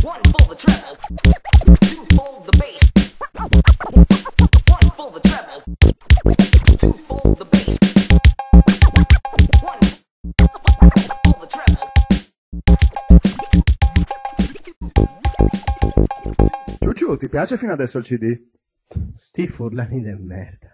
One full the treble, two full the bass. One full the treble, two full the bass. One full the treble. Ciucciu, ti piace fino adesso il CD? Sti furlani de merda.